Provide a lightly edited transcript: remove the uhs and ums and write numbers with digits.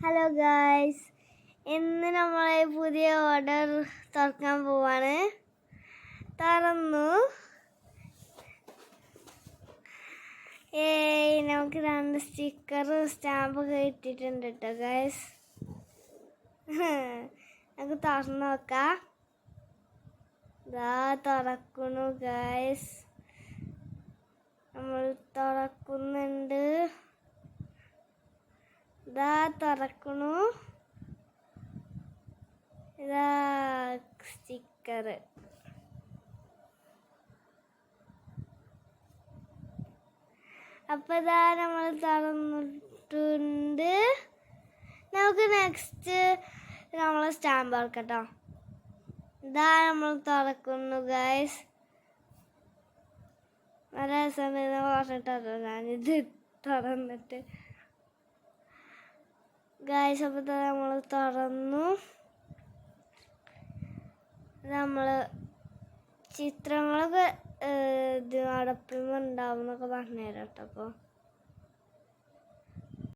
Hello guys, ഇന്ന് നമ്മൾ പുതിയ ഓർഡർ തുറക്കാൻ പോവാണ്. തുറന്നു. നമുക്ക് 2 സ്റ്റിക്കറും സ്റ്റാമ്പൊക്കെ ഇട്ടിട്ടുണ്ട് കേട്ടോ ഗായ്സ്. നമുക്ക് തുറന്നു നോക്കാം. ഇതാ തുറക്കുന്നു ഗായ്സ്. നമ്മൾ തുറക്കുന്നുണ്ട്. ഇതാ തുറക്കണു. ഇതാ സ്റ്റിക്കർ. അപ്പോൾ ഇതാ നമ്മൾ തുറന്നിട്ടുണ്ട്. നമുക്ക് നെക്സ്റ്റ് നമ്മൾ സ്റ്റാമ്പ് തുറക്കട്ടോ. ഇതാ നമ്മൾ തുറക്കുന്നു ഗൈസ്. നല്ല രസമുണ്ടെന്ന് പറഞ്ഞിട്ടോ ഞാനിത് തുറന്നിട്ട് ഗൈസ്. അപ്പോൾ നമ്മൾ തുറന്നു. നമ്മൾ ചിത്രങ്ങളൊക്കെ ഇത് അടപ്പിൽ ഉണ്ടാവും എന്നൊക്കെ പറഞ്ഞു തരാം കേട്ടോ. അപ്പോൾ